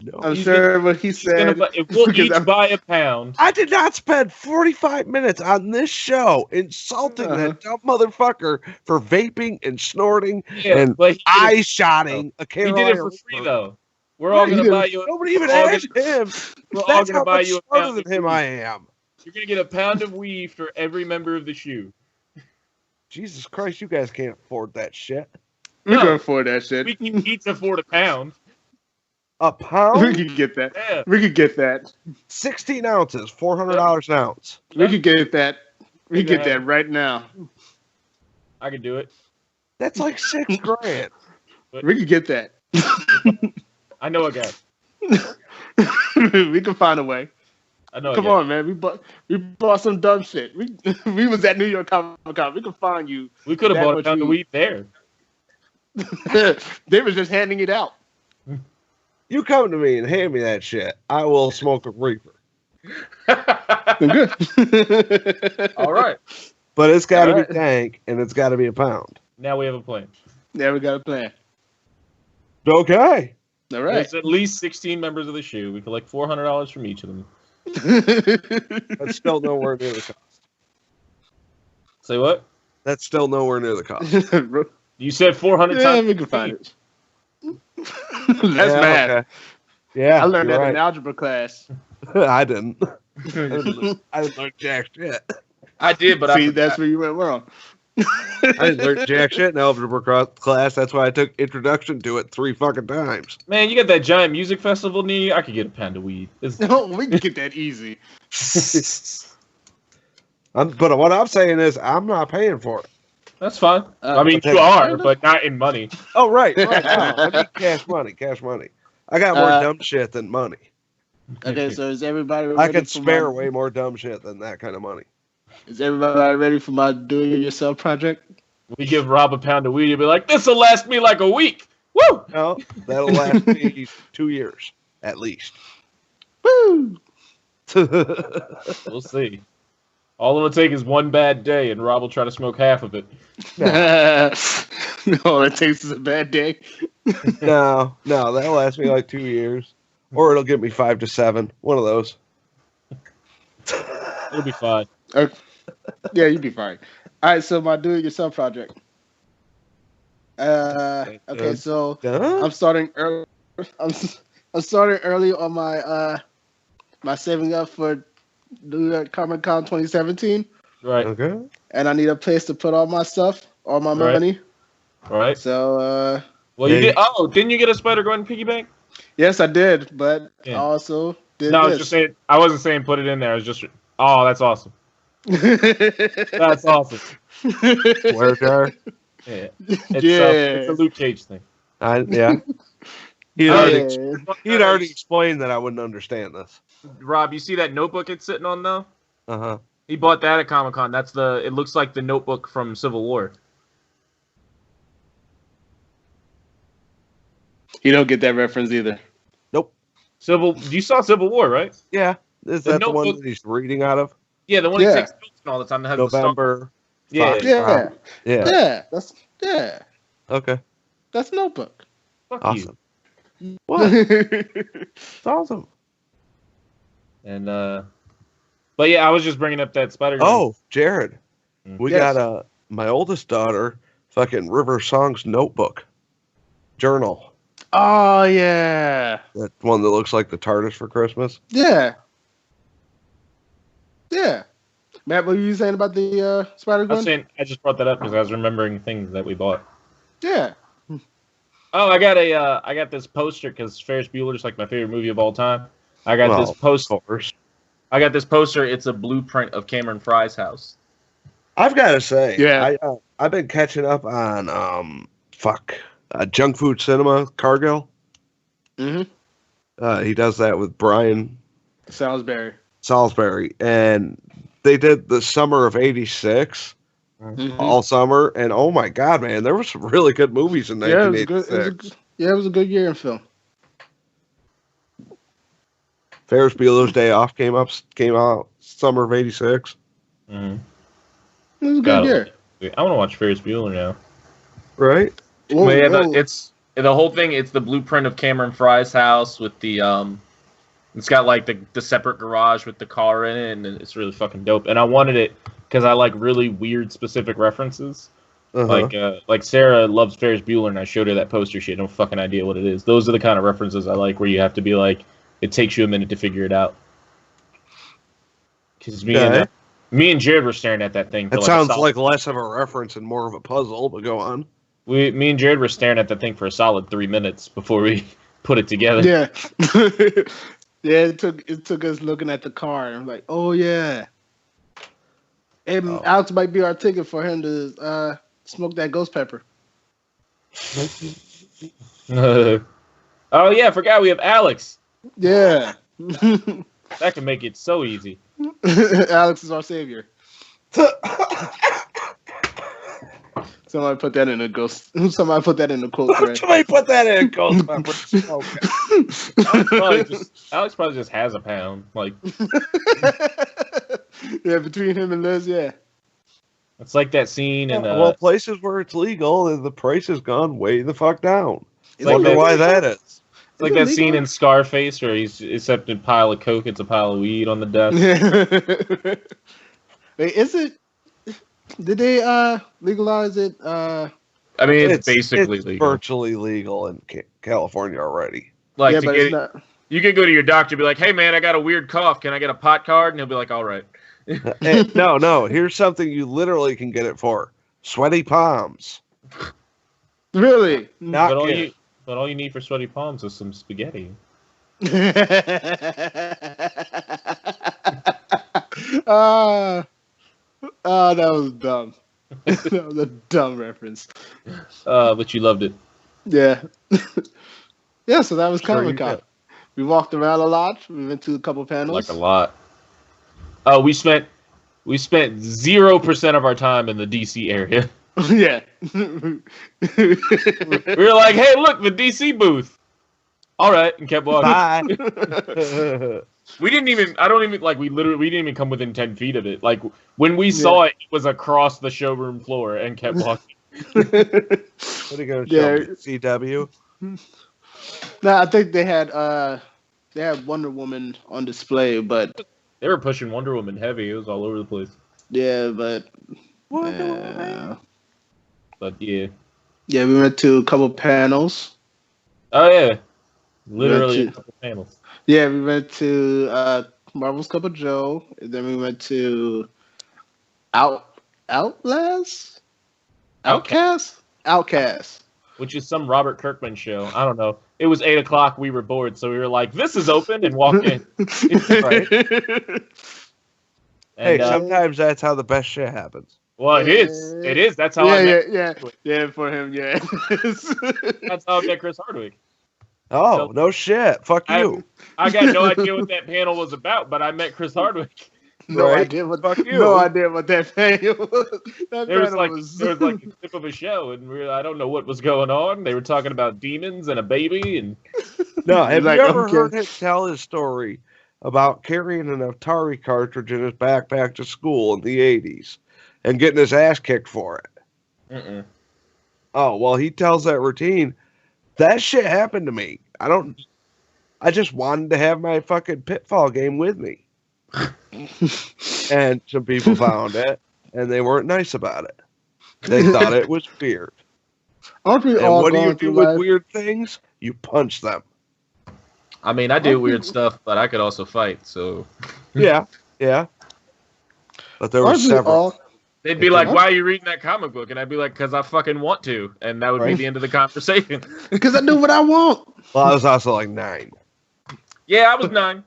No. I'm sure what he said. If we'll each buy a pound. I did not spend 45 minutes on this show insulting that dumb motherfucker for vaping and snorting and eye-shotting a Carolina. He did it for free, though. We're all going to buy you. Nobody even asked him. We're all going to buy you a pound smarter than him I am. You're going to get a pound of weed for every member of the shoe. Jesus Christ, you guys can't afford that shit. We can afford that shit. We can each afford a pound. A pound? We could get that. Yeah. We could get that. 16 ounces, $400 an ounce. We could get that. We could get that right now. I could do it. That's like $6,000. We could get that. I know a guy. We can find a way. I know. Come on, man. We bought some dumb shit. We was at New York Comic-Con. We could find you. We could have bought a pound of weed there. They was just handing it out. You come to me and hand me that shit. I will smoke a reaper. Good. All right. But it's got to be dank and it's got to be a pound. Now we have a plan. Yeah, we got a plan. Okay. All right. There's at least 16 members of the shoe. We collect $400 from each of them. That's still nowhere near the cost. Say what? That's still nowhere near the cost. You said 400 times. Yeah, we can find it. That's bad. Okay. Yeah, I learned that in algebra class. I didn't. I didn't learn jack shit. I did, but see, that's where you went wrong. I didn't learn jack shit in algebra class. That's why I took introduction to it 3 fucking times. Man, you got that giant music festival near you. I could get a pound of weed. No, we can get that easy. But what I'm saying is, I'm not paying for it. That's fine. I mean, you are, but not in money. Oh, right. No, I mean cash money. I got more dumb shit than money. Okay, so is everybody ready? I can spare way more dumb shit than that kind of money. Is everybody ready for my do-it-yourself project? We give Rob a pound of weed, he'll be like, this'll last me like a week. Woo! No, that'll last me 2 years, at least. Woo! We'll see. All it'll take is one bad day, and Rob will try to smoke half of it. No, it takes is a bad day. No, that'll last me like 2 years. Or it'll get me 5 to 7. One of those. It'll be fine. Yeah, you'll be fine. All right, so my do-it-yourself project. Okay, so I'm starting early. I'm starting early on my my saving up for New York Comic-Con 2017. Right. Okay. And I need a place to put all my stuff, all my money. All right. So, well, you did. Oh, didn't you get a Spider-Gwen piggy bank? Yes, I did, but I also did. No, I was just saying. I wasn't saying put it in there. I was just. Oh, that's awesome. That's awesome. Swear jar? Yeah. It's a Luke Cage thing. Yeah. He'd already explained that I wouldn't understand this. Rob, you see that notebook it's sitting on though? Uh-huh. He bought that at Comic-Con. It looks like the notebook from Civil War. You don't get that reference either. Nope. You saw Civil War, right? Yeah. Is that the one that he's reading out of? Yeah, the one he takes notes all the time that has November. Yeah. Yeah. Okay. That's Notebook. Fuck awesome. You. What? It's awesome. And but yeah, I was just bringing up that Spider-Man. Oh, Jared. We got my oldest daughter fucking River Song's notebook journal. Oh yeah. That one that looks like the TARDIS for Christmas. Yeah. Yeah. Matt, what were you saying about the Spider-Gwen? I just brought that up because I was remembering things that we bought. Yeah. Oh, I got this poster because Ferris Bueller's like my favorite movie of all time. I got this poster. I got this poster. It's a blueprint of Cameron Fry's house. I've got to say, yeah, I've been catching up on Junk Food Cinema Cargill. Mm-hmm. He does that with Brian Salisbury, and they did the summer of '86, all summer, and oh my god, man, there were some really good movies in 1986. It was a good year in film. Ferris Bueller's Day Off came out summer of '86. Mm-hmm. It was a good year. I want to watch Ferris Bueller now. Right? Whoa, but yeah, it's the whole thing. It's the blueprint of Cameron Fry's house with the It's got like the separate garage with the car in it, and it's really fucking dope. And I wanted it because I like really weird specific references. Like Sarah loves Ferris Bueller, and I showed her that poster. She had no fucking idea what it is. Those are the kind of references I like, where you have to be like, it takes you a minute to figure it out. Because me and Jared were staring at that thing. It sounds like less of a reference and more of a puzzle, but go on. Me and Jared were staring at that thing for a solid 3 minutes before we put it together. Yeah. Yeah, it took us looking at the car and I'm like, oh yeah. And Alex might be our ticket for him to smoke that ghost pepper. Oh yeah, I forgot we have Alex. Yeah. That can make it so easy. Alex is our savior. Somebody put that in a ghost. Somebody put that in the quote thread. Somebody put that in a ghost pepper. Alex probably just has a pound. Like, yeah, between him and Liz, yeah. It's like that scene in places where it's legal, the price has gone way the fuck down. I wonder why that is. It's like that scene in Scarface where he's accepted a pile of coke, it's a pile of weed on the desk. Wait, is it? Did they legalize it? I mean, it's basically legal. Virtually legal in California already. Like, you could go to your doctor and be like, hey, man, I got a weird cough. Can I get a pot card? And he'll be like, all right. No. Here's something you literally can get it for. Sweaty palms. Really? But all you need for sweaty palms is some spaghetti. Oh, that was dumb. That was a dumb reference. But you loved it. Yeah. Yeah, so that was Comic-Con. We walked around a lot. We went to a couple panels. Like a lot. We spent 0% of our time in the DC area. Yeah. We were like, hey, look, the DC booth. All right, and kept walking. Bye. We didn't even come within 10 feet of it. Like, when we saw it was across the showroom floor and kept walking. What are you going to show me? CW? No, I think they had Wonder Woman on display, but they were pushing Wonder Woman heavy. It was all over the place. Yeah, but but yeah. Yeah, we went to a couple panels. Oh yeah. Literally a couple panels. Yeah, we went to Marvel's Cup of Joe, and then we went to Outcast, which is some Robert Kirkman show. I don't know. It was 8:00. We were bored, so we were like, "This is open," and walked in. Right. And, hey, sometimes that's how the best shit happens. Well, it is. It is. That's how I met. Yeah, for him, yeah. That's how I met Chris Hardwick. Oh, so, no shit. Fuck you. I got no idea what that panel was about, but I met Chris Hardwick. No idea what that panel was. There was like a clip of a show, and I don't know what was going on. They were talking about demons and a baby, and no. Have you ever heard him tell his story about carrying an Atari cartridge in his backpack to school in the 80s and getting his ass kicked for it? Mm-mm. Oh, well, he tells that routine. That shit happened to me. I just wanted to have my fucking Pitfall game with me. And some people found it, and they weren't nice about it. They thought it was weird. Aren't we and all what do you do with life? Weird things? You punch them. I mean, I do weird stuff, but I could also fight, so... Yeah. But there were several. They'd be like, why are you reading that comic book? And I'd be like, because I fucking want to. And that would be the end of the conversation. Because I do what I want. Well, I was also like 9. Yeah, I was 9.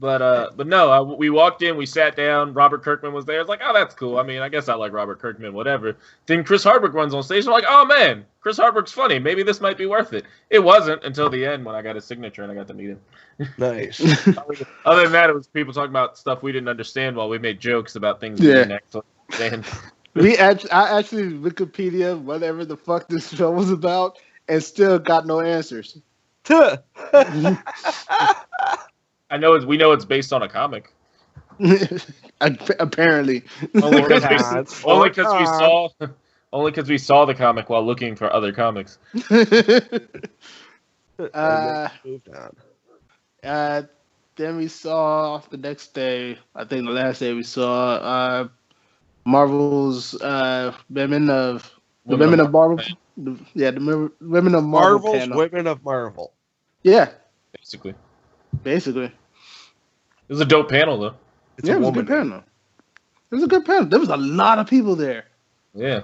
But no, we walked in, we sat down, Robert Kirkman was there. I was like, oh, that's cool. I mean, I guess I like Robert Kirkman, whatever. Then Chris Hardwick runs on stage. I'm like, oh, man, Chris Hardwick's funny. Maybe this might be worth it. It wasn't until the end when I got his signature and I got to meet him. Nice. Other than that, it was people talking about stuff we didn't understand while we made jokes about things we didn't actually understand. I actually Wikipedia whatever the fuck this show was about and still got no answers. I know we know it's based on a comic. Apparently. Only because we saw the comic while looking for other comics. Then we saw the next day, I think the last day we saw Marvel's Women of Marvel. The Women of Marvel. Marvel's panel. Women of Marvel. Yeah. Basically. It was a dope panel, though. It was a good panel. It was a good panel. There was a lot of people there. Yeah.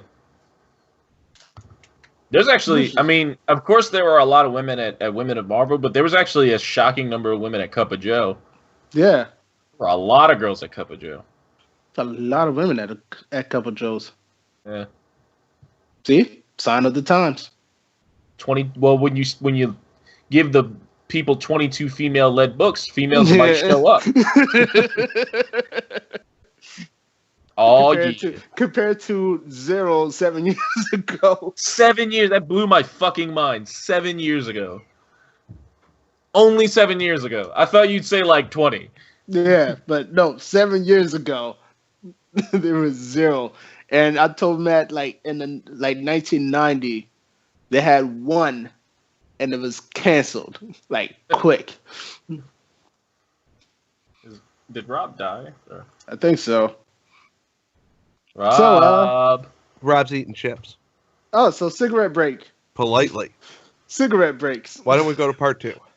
There's actually, I mean, of course there were a lot of women at Women of Marvel, but there was actually a shocking number of women at Cup of Joe. Yeah. There were a lot of girls at Cup of Joe. A lot of women at Cup of Joe's. Yeah. See? Sign of the times. Well, when you give the people 22 female-led books, females might show up. Compared to 7 years ago. 7 years? That blew my fucking mind. 7 years ago. Only 7 years ago. I thought you'd say like 20. Yeah, but no, 7 years ago, there was 0. And I told Matt, like, in 1990, they had 1, and it was canceled, like, quick. Did Rob die? Or? I think so. Rob's eating chips. Oh, so cigarette break. Politely. Cigarette breaks. Why don't we go to part 2?